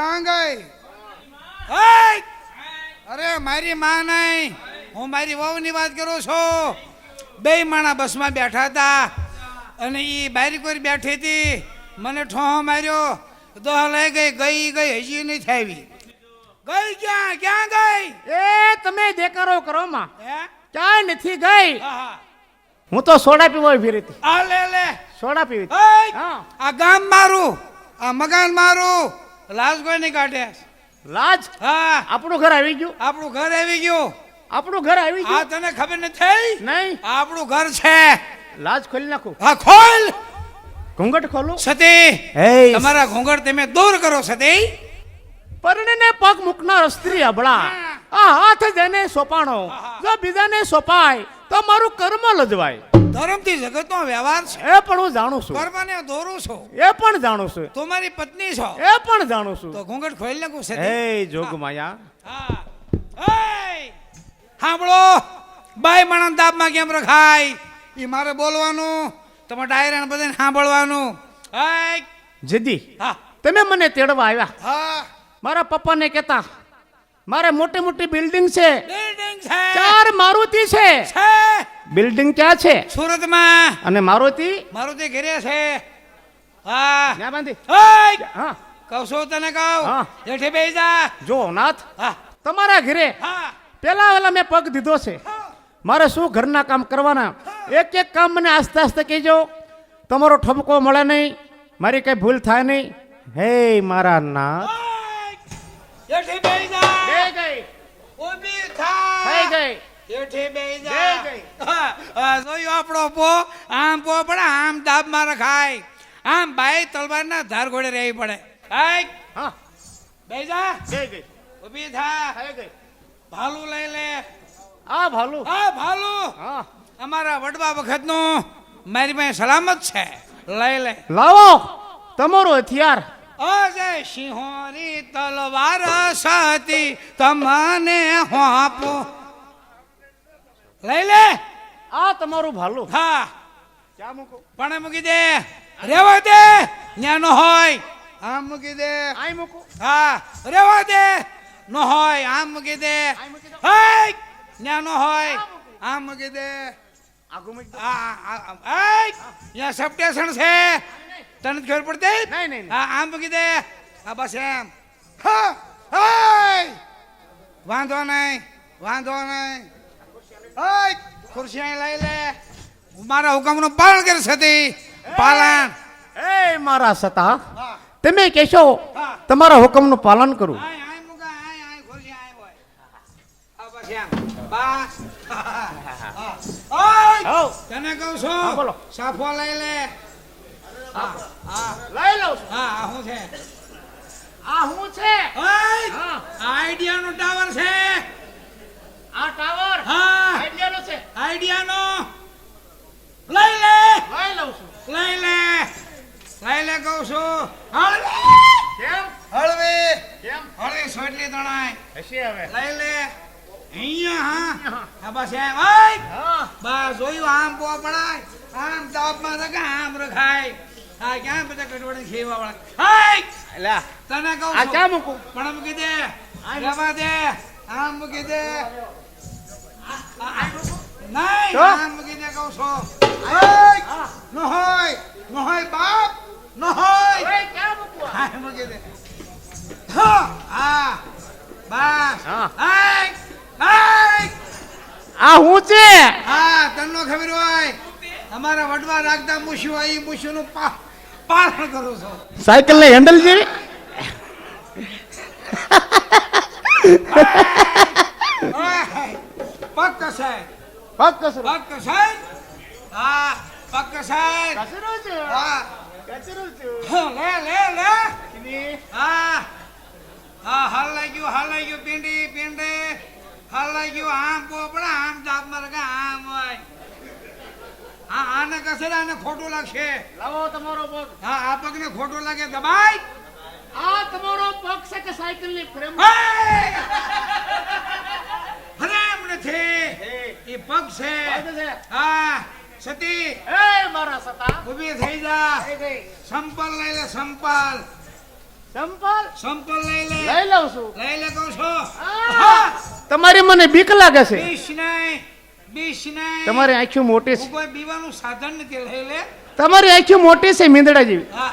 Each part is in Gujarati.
ક્યાં ગઈ? અરે મારી માં નહીં, હું મારી વહુની વાત કરું છું. બે માણા બસમાં બેઠા હતા અને એ બારી કોઈ બેઠી હતી, મને ઠોહો માર્યો, દોહ લઈ ગઈ હજી નહીં થાવી. ગઈ ક્યાં ગઈ? એ તમે દેકારો કરો માં, હે? ક્યાંય નથી ગઈ. હા હું તો સોડા પીવો ઉભી રહી હતી. આ લે સોડા પીવી. હા. આ ગામ મારું, આ મકાન મારું, લાજ કોઈ નહીં કાઢે. લાજ? હા, આપણું ઘર આવી ગયું. આપણું ઘર આવી ગયું. આપણું ઘર આવી આ ગયું. તને ખબર નથી? નહીં. આપણું ઘર છે. લાજ ખોલી નાખું. હા ખોલ. ઘૂંઘટ ખોલું. સતી, હે તમારા ઘૂંઘટ તમે દૂર કરો સતી. પરણીને પગ મૂકનાર સ્ત્રી અબળા, આ હાથ જેને સોપાણો જો બીજાને સોપાય તો મારું કર્મ લજવાય. ધર્મથી જગતનો વ્યવહાર છે. એ પણ હું જાણું છું. કર્મને દોરું છું. એ પણ જાણું છું. તું મારી પત્ની છો. એ પણ જાણું છું. તો ઘૂંઘટ ખોલી નાખું સતી. હે જોગ માયા. હા. એય! સાંભળો, બાઈ માણસ દાબમાં કેમ રખાય એ મારે બોલવાનું, તમારે ડાયરાને બધાને સાંભળવાનું. એય! જદી હા તમે મને તેડવા આવ્યા. હા, મારા પપ્પાને કહેતા મારે મોટી મોટી બિલ્ડિંગ છે, બિલ્ડિંગ છે. 4 મારુતિ છે. છે બિલ્ડિંગ ક્યાં છે? સુરતમાં. અને મારુતિ મારું તે ઘરે છે. હા. ક્યાં બાંધી? એય! હા કહું છું તને કહું. હા. હેઠે બેસી જા. જો નાથ, હા તમારા ઘરે હા પેલા મેં પગ દીધો છે. મારે શું ઘરના કામ કરવાના, એક એક કામ મને આસ્તે આસ્તે કહેજો. તમારો ઠપકો મળે નહીં, મારી કઈ ભૂલ થાય નહીં. હે મારા નાથ. હેઠે બેસી જા. ગઈ ઊભી થા. થઈ ગઈ. હેઠે બેસી બે જા. ગઈ. હા, હા, જોયું આપણો પો આમ પો પડે, આમ દાબમાં રખાય, આમ બાઈ તલવારના ધાર ઘોડે રહેવી પડે. હાય, હા બેસી જા. ગઈ. ઊભી થા. થઈ ગઈ. ભાલું લઈ લે. આ ભાલુ. હા ભાલું હા અમારા વડવા વખતનું મારી પાસે સલામત છે, લઈ લે. લાવો તમારું હથિયાર. અજય સિંહોની તલવાર સતી તમને હોપું. લઈ લે. આ તમારું ભાલુ. હા ક્યાં મૂકો? પણ મૂકી દે, રેવા દે. ન્યા ન હોય આમ મૂકી દે. આઈ મૂકો. હા રેવા દે. ન હોય આમ મૂકી દે. આઈ મૂકી દો. હાય, ન્યા ન હોય આમ મૂકી દે. આગુ મૂકી દો. અહીંયા સબસ્ટેશન છે, તને ખબર પડતી? નહીં, નહીં. હા આમ મૂકી દે. હા બસ એમ. હા હાય, વાંધો નહીં, વાંધો નહીં. હાય, ખુરશી અહીં લઈ લે. મારા હુકમનું પાલન કરી સતી. પાલન. એ મારા સતા, હા તમે કહેશો હા. તમારા હુકમનું પાલન કરું. આય આય મુકા, આય ખુરશી આય હોય. હા બસ એમ. બસ. ઓય, હઉ. તને કહું હા, છું, બોલો. સાફો લઈ લે. હા હા લઈ લઉં છું. હા, આ શું છે? આ હું છે? ઓય, હા. આઈડિયાનો ટાવર છે. આ ટાવર હા, આઈડિયાનો છે. આઈડિયાનો. લઈ લે. લઈ લઉં છું. લઈ લે. લઈ લે કહું છું. હળવે. કેમ? હળવે. કેમ? હળવે સોટલી તણાય. હશે હવે. લઈ લે. અહીંયા હા. હા બસ એમ. ઓય, હા બસ જોયું, આમ પો પડાય, આમ તાપમાં રખાય, આમ રખાય. હા ક્યાં બધા કટવડી ખેવા વાળા. હાય, એલા તને કહું આ છું. ક્યાં મૂકું? પણ મૂકી દે. રહેવા દે. આમ મૂકી દે. નહીં, તો? આમ મૂકી દે કહું છું. હાય, ન હોય, ન હોય બાપ, ન હોય. ઓય, ક્યાં મૂકું? હાય, મૂકી દે. હા, હા, બસ. હા. હાય, હાય. આ હું છે? હા, તને ખબર હોય, અમારા વડવા રાખતા મૂછું હોય, એ મૂછુંનું પાલન કરું છું. સાયકલ ને હેન્ડલ જેવી. પગ કસાય, પગ કસરો. પગ કસાય. હા, પગ કસાય. કસરો છે. હા, કસરો છે. લે લે લે. કિની. હા હા, હાલ લાઈ ગયું પીંડી. હાલ લાઈ ગયું. આમ પોપડા, આમ તાપમાં રખા, આમ હોય. હા, આને કસે આને ખોટું લાગશે. લાવો તમારો પગ. હા, આ પગને ખોટું લાગે દબાઈ. આ તમારો પગ છે કે સાયકલ ની ફ્રેમ? ફ્રેમ નથી, એ પગ છે. હા, સતી એ મારા સતા. ઊભી થઈ જા. થઈ ગઈ. સંપલ લઈ લે, સંપલ. ચંપલ સંપલ લઈ લે લઈ લઉં છું. લઈ લે કહું છો આ, તમારી મને બીક લાગે છે. બીસ નહીં તમારી આંખો મોટી હું છે. કોઈ બીવાનું સાધન નથી લઈ લે તમારી આંખો મોટી છે મીંદડા જેવી. હા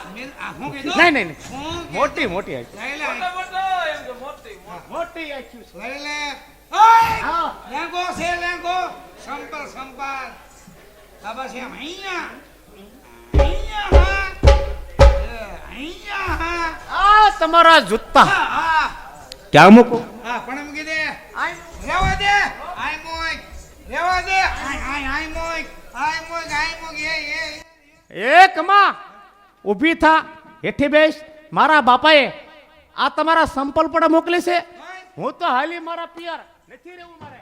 હું કીધું નહીં નહીં નહીં. હું કીધું? મોટી મોટી આંખો. લઈ લે મોટી આંખો છે. લઈ લે ઓય હા. લેંગો છે લેંગો સંપલ સંપલ આ બસ એમ અહીંયા અહીંયા હા આ તમારા જૂતા હા હા ક્યાં મૂકો? હા પણ મૂકી દે રેવા દે આય મોય રેવા દે આય મોય એ કમા ઊભી થા, હેઠી બેસ. મારા બાપાએ આ તમારા સંપલ પણ મોકલી છે. હું તો હાલી મારા પિયર નથી રહેવું મારે.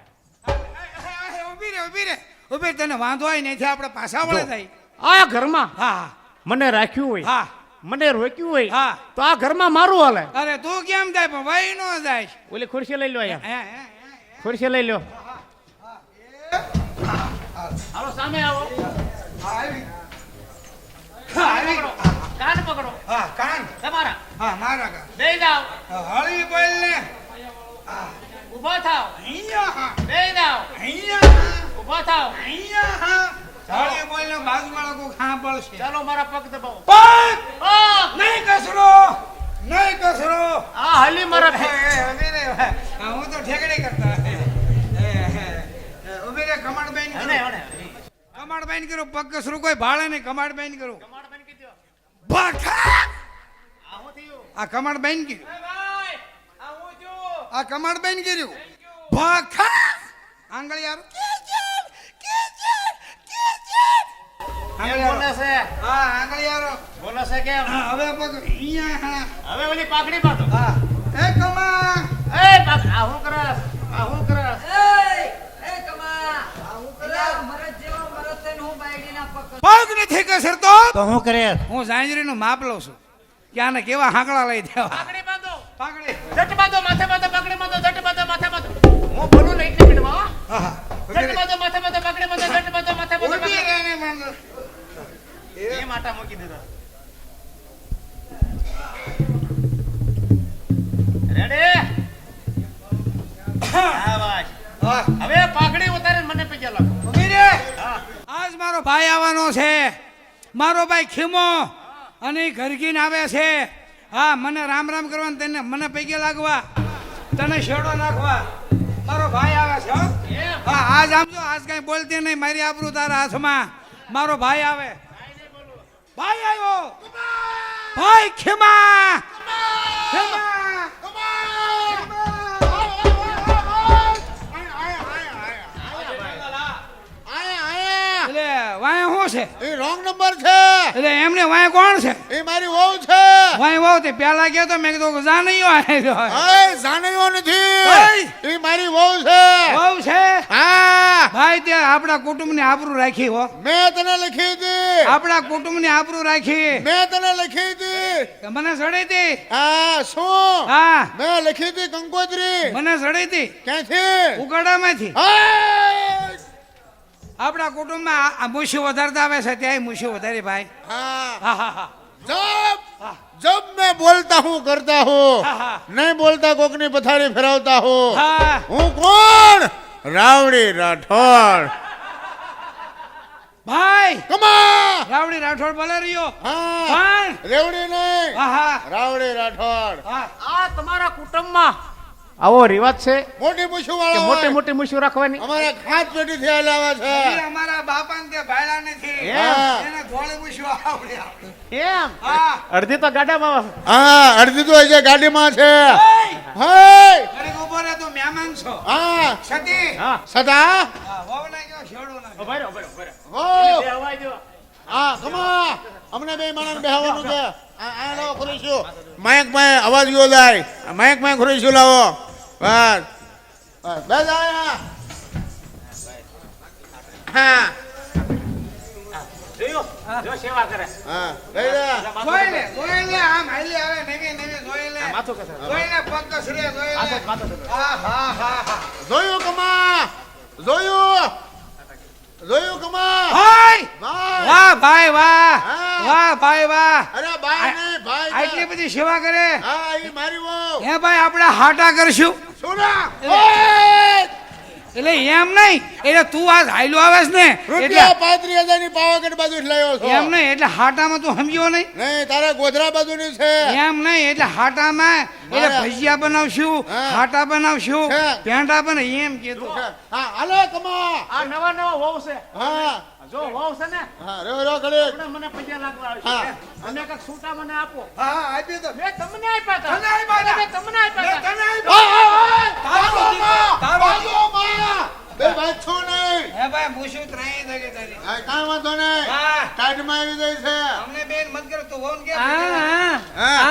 ઉભી તને વાંધો હોય નહીં આપણે પાછા વળે જાય આ ઘરમાં હા મને રાખ્યું હોય, હા મને રોક્યું હોય, હા. તો આ ઘરમાં મારું હાલે. અરે તું કેમ જાય પણ વહી નો જાય ઓલી ખુરશી લઈ લો અહીંયા. હે ખુરશી લઈ લો. હાલો સામે આવો. આવી કાન પકડો. હા કાન તમારા હા મારા કાન બેહી જાઓ. હળવી બોલ ને ઊભા થાઓ. અહીંયા બેહી જાઓ. અહીંયા ઊભા થાઓ. અહીંયા હળવી બોલ ને બાજુવાળા કોઈ સાંભળશે ચાલો મારા પગ દબાવો. પગ પગ. નહીં કસરો નહીં કસરો આ હાલી મારા પગ. હું તો ઠેકડી કરતા ઉભી રે કમાડ બેન કમાડ બેન કરો પગ કસરું કોઈ ભાળે નહીં કમાડ બેન કરો ભાખા આ કમાડ બેન કર્યું આ કમાડ બેન કર્યું ભાખા આંગળી યાર બોલે છે. હા આંગળી યાર બોલે છે કેમ? હવે પગ અહીંયા હા હવે ઓલી પાઘડી બાંધો. હા એ કમા એ પાઘ આ હું કરસ? આ હું કરસ? પગ નથી કસરતો તો હું કરે? હું ઝાંઝરીનું માપ લઉં છું કે આને કેવા હાંકડા લઈ દેવા પાઘડી બાંધો. પાકડી જટ બાંધો, માથે બાંધો, પાઘડી બાંધો, જટ બાંધો, માથે બાંધો. હું બોલું ને એટલે મિનિટમાં, હો. હા હા જટ બાંધો, માથે બાંધો, પાઘડી બાંધો, જટ બાંધો, માથે બાંધો, ઊભી પાઘડી. રહે ને માંગો એ માટા મૂકી દીધા. રેડી? શાબાશ. હા હવે પાઘડી ઉતારીને મને પૈયા લાગો. ઊભી રે હા. આજ મારો ભાઈ આવવાનો છે મારો ભાઈ ખીમો અને ઈ ઘરગીને આવે છે હા મને રામ રામ કરવાનું તને મને પૈકે લાગવા તને શેડો નાખવા મારો ભાઈ આવે છે હો. એમ? હા આજ આમજો આજ કઈ બોલતી નહીં મારી આબરૂ તારા હાથમાં મારો ભાઈ આવે ભાઈ આવ્યો ભાઈ ખીમા ખીમા એટલે વાય શું છે એ રોંગ નંબર છે. એટલે એમને વાય કોણ છે એ મારી વહુ છે. વાય વાવ તે પેલા ગયો તો મેં કીધું જા નહીં આવ્યો એ જાણ્યો નથી. કઈ? એ મારી વહુ છે. વાવ છે હા, ભાઈ તે આપણા કુટુંબની આબરૂ રાખી હો મેં તને લખી હતી. આપણા કુટુંબની આબરૂ રાખી મેં તને લખી હતી. મને સડી હતી હા, શું? હા મેં લખી હતી કંકોત્રી. મને સડી હતી ક્યાંથી? ઉગાડામાંથી હા, આપણા કુટુંબમાં આ મુશી વધારતા આવે છે ત્યાં મુશી વધારી ભાઈ હા. હા હા હા जब जब मैं बोलता हूँ करता हूँ, हाँ, हाँ। नहीं बोलता कोकनी पथारी फिरावता हूँ. હા હું કોણ? રાવડી રાઠોડ. ભાઈ કમા. રાવડી રાઠોડ બોલે રહ્યો હા, પણ રેવડી નહીં, હા હા રાવડી રાઠોડ. હા આ તમારા કુટુંબમાં આવો રિવાજ છે મોટી મૂછું કે વાળો મોટી હોય. મોટી મુશી રાખવાની? અમારા ખાસ પેટી થી લાવા છે. હજી અમારા બાપાને તે ભાયડા નથી એમ? એને ધોળી મૂછું આવડે એમ? હા અડધી તો ગાડામાં. હા, અડધી તો હજી ગાડીમાં છે. એય! હે, ઘડીક ઊભો રહે, તું મહેમાન છો હા, સતી હા. સદા. હા, વહુ નાખ્યો, શેરડો નાખ્યો. ઉભા રહો, ઉભા રહો, ઉભા રહો. હો, બે અવાજ જો. હા, કમા. અમને બે માણસ બેહવાનું છે. આ લાવો ખુરશીઓ. માઇક માં અવાજ ગયો જાય. માઇક માં ખુરશીઓ લાવો. બસ બસ, બે જાય. હા, જોયું? જો સેવા કરે. હા, લઈ જા. જોઈ લે, આમ હાલી આવે, નવી નવી જોઈ લે. માથું કસે. જોઈ લે, પગ કસરે, જોઈ લે. માથું કસે. હા, હા, હા, હા. જોયું કમા? જોયું? જોયું કમા? ભાઈ! ભાઈ. વાહ, ભાઈ, વાહ. હા. વાહ ભાઈ વાહ અરે ભાઈ નહીં ભાઈ આટલી બધી સેવા કરે હા ઈ મારી વહુ હે ભાઈ આપણે હાટા કરશું શું ના એટલે એમ નહીં એટલે તું આ હાઈલો આવેસ ને રૂપિયા 35,000 ની પાવાગઢ બાજુ જ લાવ્યો છો એમ નહીં એટલે હાટામાં તું સમજ્યો નહીં નહીં તારે ગોધરા બાજુ ની છે એમ નહીં એટલે હાટામાં એટલે ભજીયા બનાવશું હા. હાટા બનાવશું છે. પેંડા બને એમ કીધું હા હાલો કમા આ નવા નવા વહુ છે હા જો વહુ છે ને હા રો ઘડી હમણાં મને પૈસા લાગવા હા. આવશે અને કાંઈક છૂટા મને આપો હા આપી દો મેં તમને આપ્યા હતા તને આપ્યા હતા. મેં તમને આપ્યા હતા બે ભાઈ છો નહીં હે ભાઈ મૂછું ત્રાઈ દગે તારી હા કાંઈ વાંધો નહીં હા. ટાઈટમાં આવી જાય છે અમને બેન મત કરો તું વોન કે હા. હા.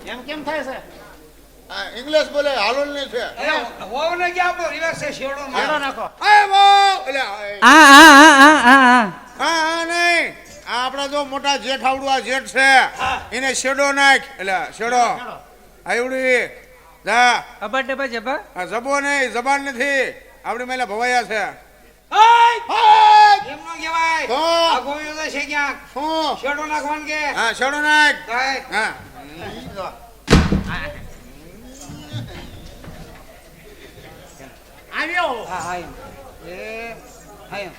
એમ કેમ થાય છે ઇંગ્લિશ બોલે હાલોલ ની છે વોને કે આપણો રિવર્સ છે શેડો શેડો નાખો એ વો એટલે હા નહીં આ આપણા જો મોટા જેઠ આવડું આ જેઠ છે એને શેડો નાખ એટલે શેડો આવડી જા આ જબો નહીં જબાન નથી આપડી મેલા ભવાયા છે એમ નો કહેવાય તો? આ ગોયો તો છે ક્યાંક શું શેડો નાખવાન કે હા શેડો નાખ થાય. હા આવ્યો હા હા એમ. એ હા એમ.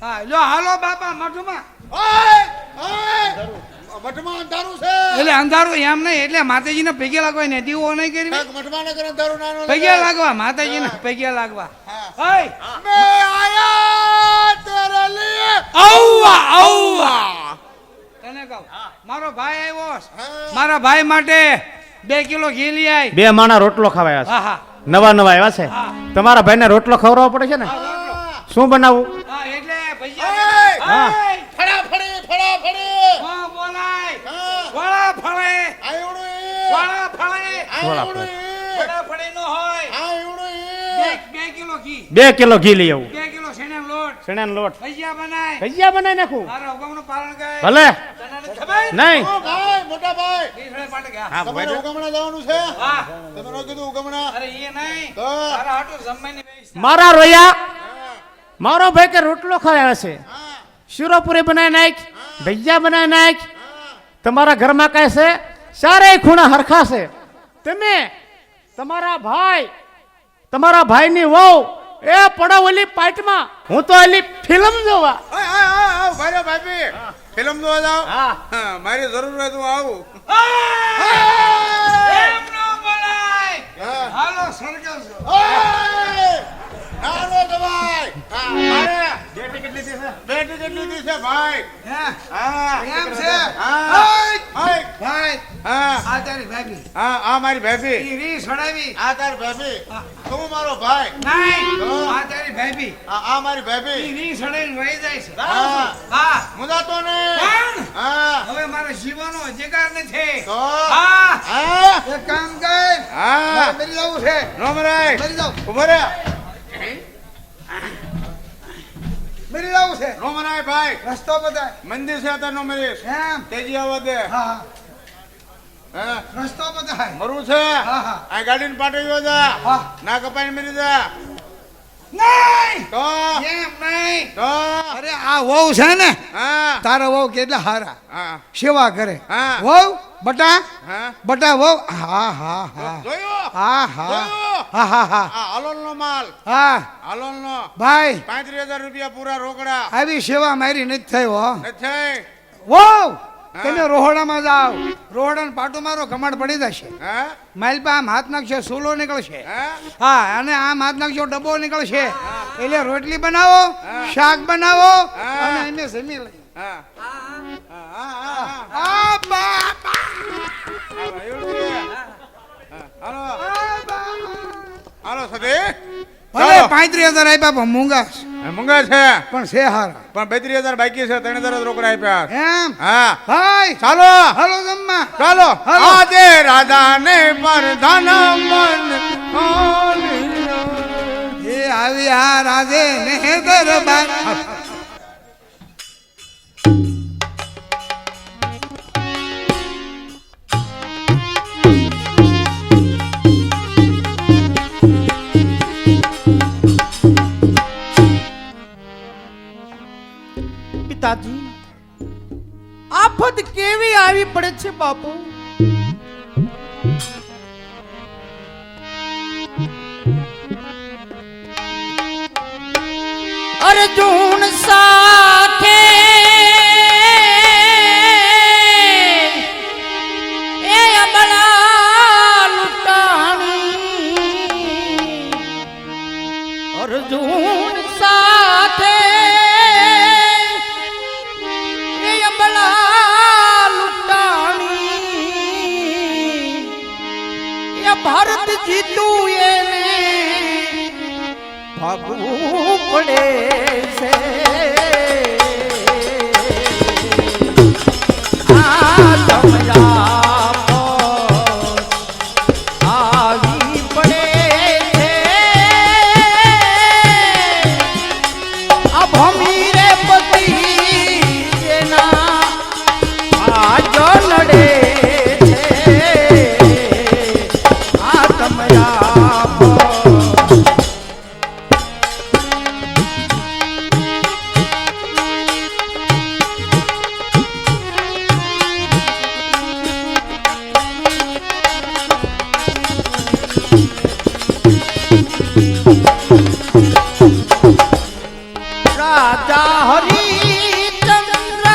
હા લો હાલો બાપા મઠમાં મઠમાં અંધારું છે એટલે અંધારું એમ નહીં એટલે માતાજીને પૈગે લાગવા ને દીવો નહીં કરી મઠમાં નગર અંધારું નાનો પૈગે લાગવા માતાજીને પૈગે લાગવા હા. હાય मैं आया तेरे लिए આવવા આવવા તને કહું મારો ભાઈ આવ્યો છે. મારા ભાઈ માટે 2 કિલો ઘી લઈ આય બે માણા રોટલો ખવાયા હા હા છે નવા નવા આવ્યા છે હા. તમારા ભાઈને રોટલો ખવડાવવો પડે છે ને શું બનાવવું હા એટલે ઓય! ભૈયા હા. હાય ફટાફડી હા બોલાય હા. ફળા ફળે આવડું ફળા ફળે આવડું ફળા ફળે નો હોય આવડું 2 કિલો ઘી 2 કિલો ઘી લઈ આવું 2 કિલો શેણાનો લોટ શેણાનો લોટ ભજીયા બનાય ભજીયા બનાવી નાખું મારા હુકમનું પાલન કરે ભલે તને નથી ખબર નહીં ઓ ભાઈ મોટા ભાઈ ઈશ્વરે પાટે ગયા હા તમારે ભાઈ ઉગમણા જવાનું છે વાહ તમે નો કીધું ઉગમણા અરે એ નહીં તો? તારા હાટુ જમવાની વ્યવસ્થા મારા રોયા મારો ભાઈ કે રોટલો ખાયા છે હા શીરોપુરી બનાવી નાખ ભજીયા બનાવી નાખ તમારા ઘરમાં કાંઈ છે ચારેય ખૂણા હરખા છે તમે તમારા ભાઈની વહુ એ પડો ઓલી પાટમાં હું તો ઓલી ફિલ્મ જોવા ભાઈ ભાઈ ફિલ્મ જોવા જાવ હા હા મારી જરૂર હોય તો આવું એમ નો બોલાય હા. હાલો સરગવજો નાનો જવાય મારે બે ટિકિટ લીધી છે ભાઈ હે હા એમ છે હા. હાય. હાય. ભાઈ હા આ તારી ભાભી હા આ મારી ભાભી ઈ રી સડાવી આ તારી ભાભી હા. તું મારો ભાઈ નહીં તો? આ તારી ભાભી આ મારી ઈ ભાભી રી સડાઈને વહી જાય છે હા હા મુદાતો ને પણ હા હવે મારા જીવવાનો અધિકાર નથી તો હા હા એક કામ કર હા મારે મરી જવું છે નો મરાય મરી જાવ ઉભો રે મરી જવું છે નો મરાય ભાઈ રસ્તો બતાય મંદિર છે અત્યારે નો મરીશ એમ તેજી આવવા દે હા હા રસ્તો બતાય મરવું છે હા, હા. આ ગાડીને પાટી ગયો જા હા. ના કપાઈને મરી જા નહીં તો એમ નહીં તો અરે આ વહુ છે ને હા તારા વહુ કેટલા હારા હા સેવા કરે હા. વહુ બટા હા બટા વહુ હા હા હા જોયો હા હા જોયું? હા હા હા આ હાલોલ નો માલ હા હાલોલ નો ભાઈ 35,000 રૂપિયા પૂરા રોકડા આવી સેવા મારી નથી થઈ હો નથી વહુ તમે રોહડામાં જાઓ રોહડાને પાટું મારો કમાડ પડી જશે હા માલપા આમ હાથ નાખશે સૂલો નીકળશે હા હા અને આમ હાથ નાખશો ડબ્બો નીકળશે એટલે રોટલી બનાવો શાક બનાવો હા. અને એને જમી લઈ હા હા આ બાપા હાલો આ બાપા. હાલો સદી ભલે 35,000 આપ્યા પણ મૂંગા છે. મૂંગા છે પણ છે હારા પણ 32,000 બાકી છે 3,000 રોકડા આપ્યા એમ હા ભાઈ ચાલો હાલો જમવા ચાલો હાલો. આજે રાધાને પ્રધાન મન એ આવી આ રાજે ને દરબાર કેવી આવી પડે છે બાપુ. અર્જુન સાથે એ અબલા લૂંટાણી, અર્જુન સાથે એ અબલા લૂંટાણી, એ ભારત જીતું એને ભાગવું પડે છે. આ દમયા પર આવી પડે છે. આ ભમી રે પતિ જેના આજ નડે છે. આ દમયા પર રાજા હરિચંદ્ર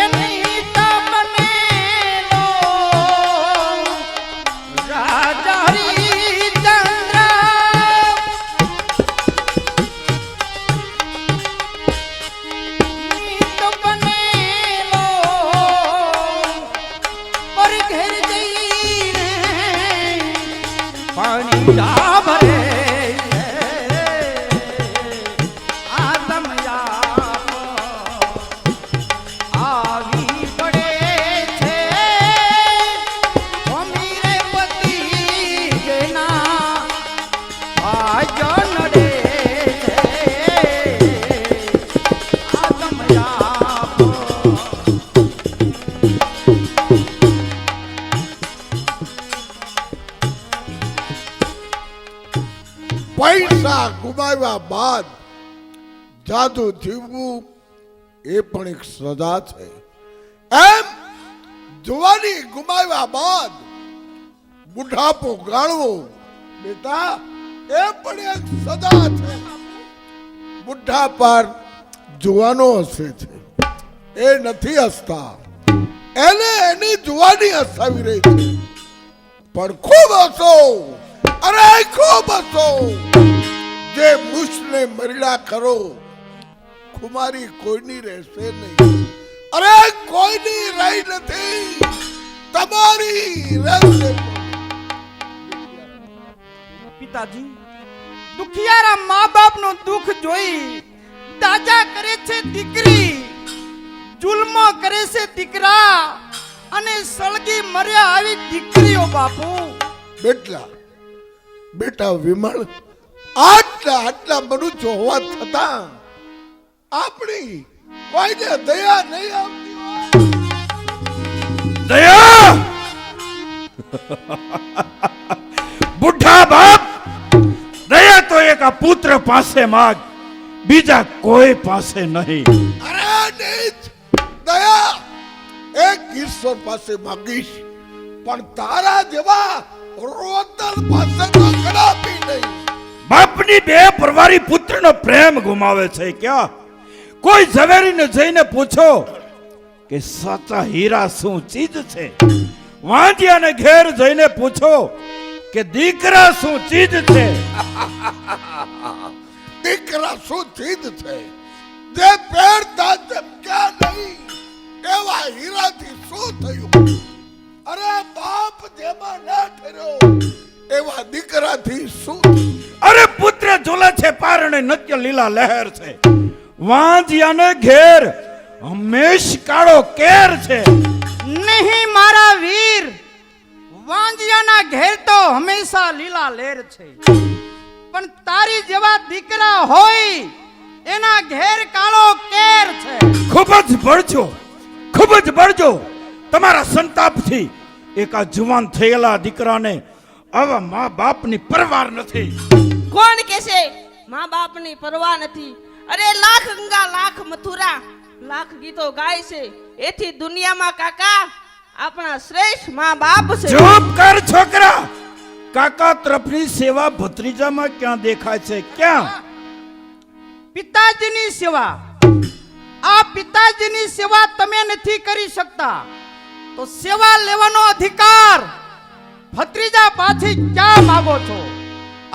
એની તમનેલો, રાજા હરિચંદ્ર નીત બનેલો, પર ઘેર જઈને પાણી જા ભરે છે. આ દમયા પર આવી પડે છે. ભમી રે પતિ જેના આજ નડે છે. આ દમયા પર પૈસા ગુમાવ્યા બાદ જાદુ જીવવું એ પણ એક સજા છે. એમ જવાની ગુમાવ્યા બાદ બુઢાપો ગાળવો બેટા એ પણ એક સજા છે. બુઢા પર જુવાનો હસે છે, એ નથી હસતા, એને એની જુવાની હસાવી રહી છે. પણ ખૂબ હસો, અરે ખૂબ હસો. જે મુશને મરડા કરો ખુમારી કોઈની રહેશે નહીં. અરે કોઈની રહી નથી, તમારી રહેશે. પિતાજી, દુખિયારા મા બાપનું દુઃખ જોઈ દાજા કરે છે દીકરી, જુલ્મો કરે છે દીકરા, અને સળગી મર્યા આવી દીકરીઓ બાપુ. બેટા વિમળ, આટલા મનુષ્યો હોવા છતાં આપણી કોઈને દયા નહીં આવતી. દયા બુઢા બાપ, દયા તો એક આ પુત્ર પાસે માગ, બીજા કોઈ પાસે નહીં. અરે નીચ, દયા એક ઈશ્વર પાસે માંગીશ, પણ તારા જેવા રોતલ પાસે તો કદાપી નહીં. બાપની બે પરવારી પુત્રનો પ્રેમ ગુમાવે છે ક્યાં? કોઈ ઝવેરીને જઈને પૂછો કે સાચા હીરા શું ચીજ છે. વાંઢિયાને ઘેર જઈને પૂછો કે દીકરા શું ચીજ છે. દીકરા શું ચીજ છે? જે પહેરતા ચમક્યા નહીં એવા હીરાથી શું થયું? અરે બાપ જેમાં ના ઠર્યો એવા દીકરાથી શું? અરે પુત્ર ઝૂલે છે પારણે નત્ય લીલા લહેર છે. વાંઢિયાને ઘેર હંમેશ કાળો કેર છે. નહીં મારા વીર, વાંજિયાના ઘેર તો હંમેશા લીલા લેર છે, પણ તારી જેવા દીકરા હોય એના ઘેર કાળો કેર છે. ખૂબ જ બળજો. તમારા સંતાપથી એક આ જુવાન થયેલા દીકરાને આવા મા બાપની પરવાર નથી. કોણ કહેશે મા બાપની પરવા નથી? અરે લાખ ગંગા લાખ મથુરા લાખ ગીતો ગાય છે એથી દુનિયામાં કાકા આપણા શ્રેષ્ઠ મા બાપ છે. ચૂપ કર છોકરા. કાકા તરફની સેવા ભત્રીજામાં ક્યાં દેખાય છે? ક્યાં? પિતાજીની સેવા. આ પિતાજીની સેવા તમે નથી કરી શકતા તો સેવા લેવાનો અધિકાર ભત્રીજા પાછી ક્યાં માંગો છો?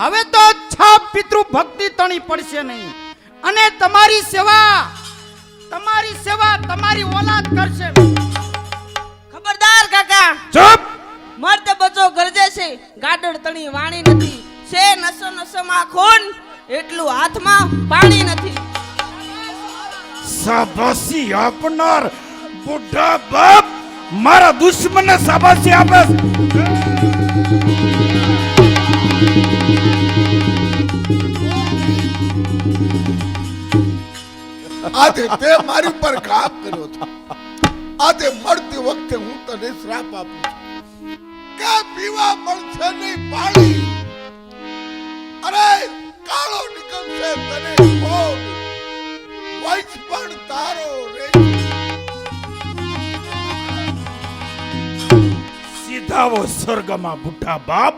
હવે તો છાપ પિતૃ ભક્તિ તણી પડશે નહીં અને તમારી સેવા તમારી ઓલાદ કરશે. ખબરદાર કાકા. ચૂપ. મર્દ બચો ગરજે છે ગાડળ તણી વાણી નથી છે નસો નસોમાં ખૂન એટલું હાથમાં પાણી નથી. શાબાશી આપનાર બુઢા બાપ મારા દુશ્મનને શાબાશી આપે છે. આજે તે મારી પર ઘાત કર્યો છે. આજે મળતી વખતે હું તને શ્રાપ આપું છું કે પીવા મળશે નહીં પાણી. અરે કાળો નીકળશે તને કોણ વંશ પણ તારો રે. સીધાવો સ્વર્ગમાં બુઢા બાપ.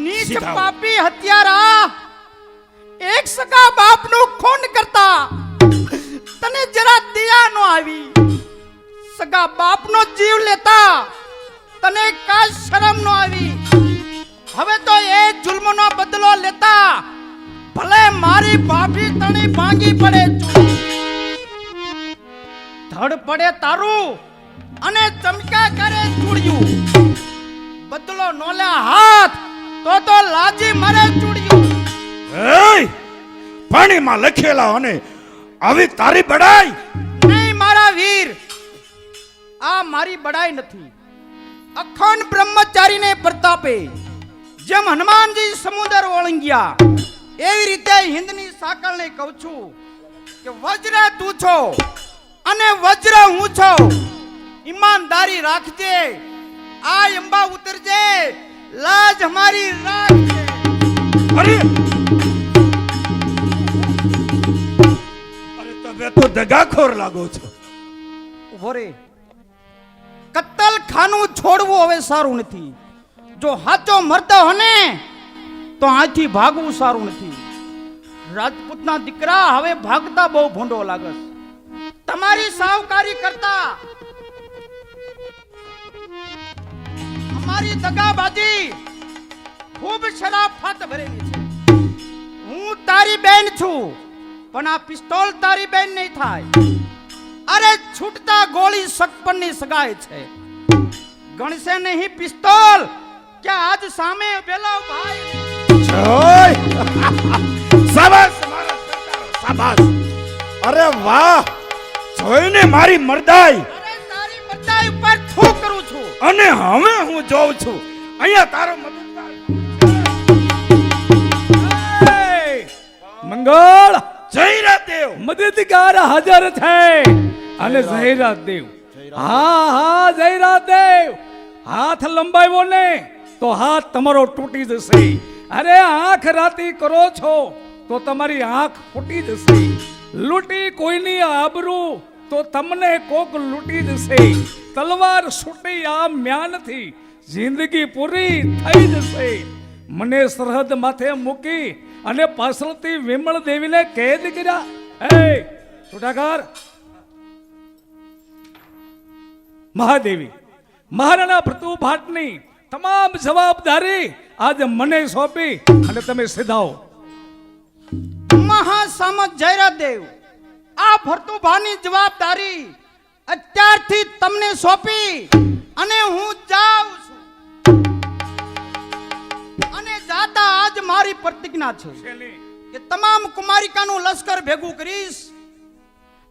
નીચ સીધા. પાપી હત્યારા એક સગા બાપનું ખૂન કરતા તને જરા દયા નો આવી. સગા બાપનો જીવ લેતા તને કા શરમ નો આવી. હવે તો એ જુલ્મનો બદલો લેતા ભલે મારી ભાભી તણી ભાંગી પડે. ધડ પડે તારું અને ચમકા કરે ચૂડિયું. બદલો નોલે હાથ તો લાજી મરે ચૂડિયું. એય! પાણીમાં લખેલા અને આવી તારી બડાઈ. નહીં મારા વીર, આ મારી બડાઈ નથી. અખંડ બ્રહ્મચારીને પ્રતાપે જેમ હનુમાનજી સમુદ્ર ઓળંગ્યા એવી રીતે હિન્દની સાકળને કહું છું કે વજ્ર તું છો અને વજ્ર હું છો. ઈમાનદારી રાખજે, આ અંબા ઉતરજે, લાજ હમારી રાખજે. અરે તમે તો દગાખોર લાગો છો. ઉભો રે. કત્તલ ખાનું છોડવું હવે સારું નથી. જો હાચો મરતો હને તો આથી ભાગવું સારું નથી. રાજપૂતના દીકરા હવે ભાગતા બહુ ભોંડો લાગસ. તમારી સાવકારી કરતા અમારી દગાબાજી ખૂબ શરાફત ભરેલી છે. હું તારી બેન છું પણ આ પિસ્તોલ તારી બેન નહીં થાય. અરે છૂટતા ગોળી સગપણની સગાઈ છે. ગણશે નહીં પિસ્તોલ કે આજ સામે પેલો ભાઈ. જોય! શાબાશ મારા સરદારો, શાબાશ. અરે વાહ! જોઈને મારી મરદાઈ. અરે તારી બધાય ઉપર થૂ કરું છું. અને હવે હું જોઉં છું અહીંયા તારો મદદગાર મંગળ જયરાજ દેવ. મદદગાર હાજર છે અને જયરાજ દેવ. હા હા જયરાજ દેવ, હાથ લંબાવ્યો ને તો હાથ તમારો તૂટી જશે. અરે આંખ રાતી કરો છો તો તમારી આંખ ફૂટી જશે. લૂંટી કોઈની આબરૂ તો તમને કોક લૂંટી જશે. તલવાર છૂટી આ મ્યાનથી જિંદગી પૂરી થઈ જશે. મને સરહદ માથે મૂકી અને પાછળથી વિમળ દેવીને કેદ કર્યા. એ છોટાકાર મહાદેવી મહારાણા પ્રતુભાટની તમામ જવાબદારી આજે મને સોંપી અને તમે સીધાઓ. મહાસામત જયરાજ દેવ, આ ભરતુભાની જવાબદારી અત્યારથી તમને સોંપી અને હું જાઉં છું. અને જાતા આજ મારી પ્રતિજ્ઞા છે કે તમામ કુમારિકાનું લશ્કર ભેગું કરીશ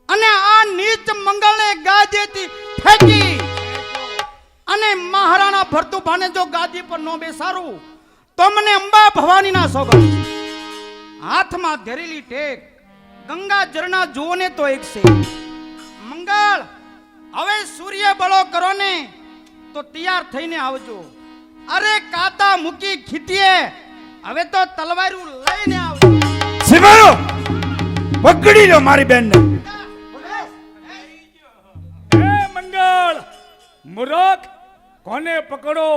અને આ નીચ મંગળને ગાદીથી ફેંકી અને મહારાણા ભરતુભાને જો ગાદી પર નો બેસારું તો મને અંબા ભવાનીના સોગંદ. હાથમાં ધરેલી ટેક ગંગા ઝરણા જુઓ ને તો એક છે. મંગળ હવે સૂર્ય બળો કરો ને તો તૈયાર થઈને આવજો. અરે કાતા મૂકી ખીતીએ હવે તો તલવારું લઈને આવજો. સિપાહીઓ પકડી લો મારી બેનને. હે મંગળ મૂર્ખ, કોને પકડો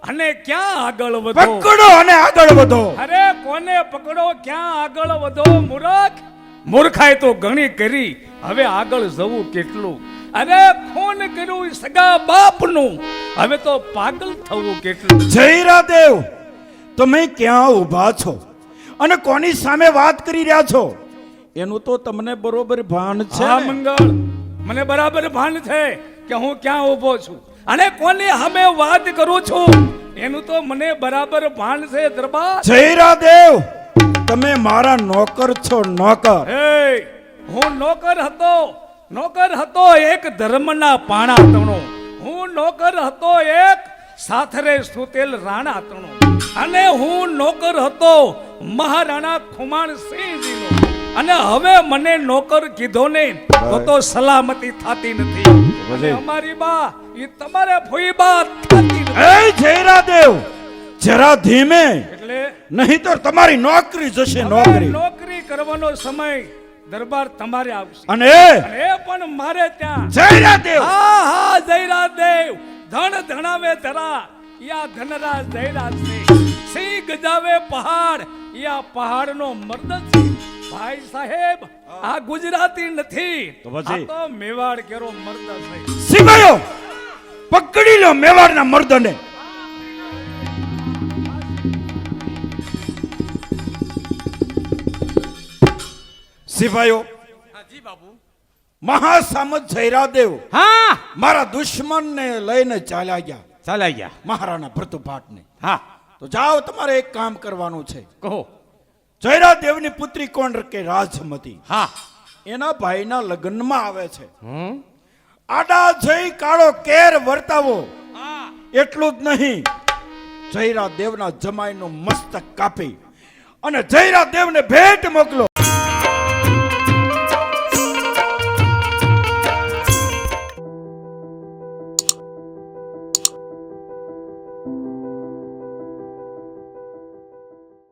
અને ક્યાં આગળ વધો? પકડો અને આગળ વધો. અરે કોને પકડો, ક્યાં આગળ વધો? મૂર્ખ, મૂર્ખાઈ તો ઘણી કરી, હવે આગળ જવું કેટલું? અરે ખૂન કર્યું સગા બાપનું, હવે તો પાગલ થવું કેટલું? જયરાદેવ, તમે ક્યાં ઊભા છો અને કોની સામે વાત કરી રહ્યા છો એનું તો તમને બરોબર ભાન છે હા ને? મંગળ, મને બરાબર ભાન છે કે હું ક્યાં ઊભો છું અને કોની સામે વાત કરું છું એનું તો મને બરાબર ભાન છે. દરબાર, જયરાદેવ, તમે મારા નોકર છો, નોકર. હે, હું નોકર હતો એક ધર્મના પાણા તણો. હું નોકર હતો એક સાથરે સુતેલ રાણા તણો. અને હું નોકર હતો મહારાણા ખુમાણસિંહજીનો. અને હવે મને નોકર કીધો ને તો સલામતી થતી નથી. અને અમારી બા એ તમારે ફોઈ બા થતી નથી. એ જયરાદેવ, જરા ધીમે, એટલે નહીં તો તમારી નોકરી જશે, હવે નોકરી. નોકરી કરવાનો સમય દરબાર તમારે આવશે. અને અને એ પણ મારે ત્યાં. જયરાદેવ, હા હા જયરાદેવ, ધણ ધણાવે ધરા યા ધનરાજ જયરાજ છે. સિંહ ગજાવે પહાડ યા પહાડનો મર્દ છે. ભાઈ સાહેબ, આ ગુજરાતી નથી, તો પછી? આ તો મેવાડ કેરો મર્દ છે. સિપાઈઓ, પકડી લો મેવાડના મર્દને. સિપાઈઓ, મહાસામત જયરાદેવ હા મારા દુશ્મનને લઈને ચાલ્યા ગયા, ચાલ્યા ગયા. મહારાણા ભરતુભાટને. હા, તો જાઓ, તમારે એક કામ કરવાનું છે. કહો. જયરાદેવની પુત્રી કોણ કે રાજમતી, હા. એના ભાઈના લગ્નમાં આવે છે. હમ. આડા જઈ કાળો કેર વર્તાવો. એટલું જ નહીં, જયરાદેવના જમાઈનું મસ્તક કાપી અને જયરાદેવને ભેટ મોકલો.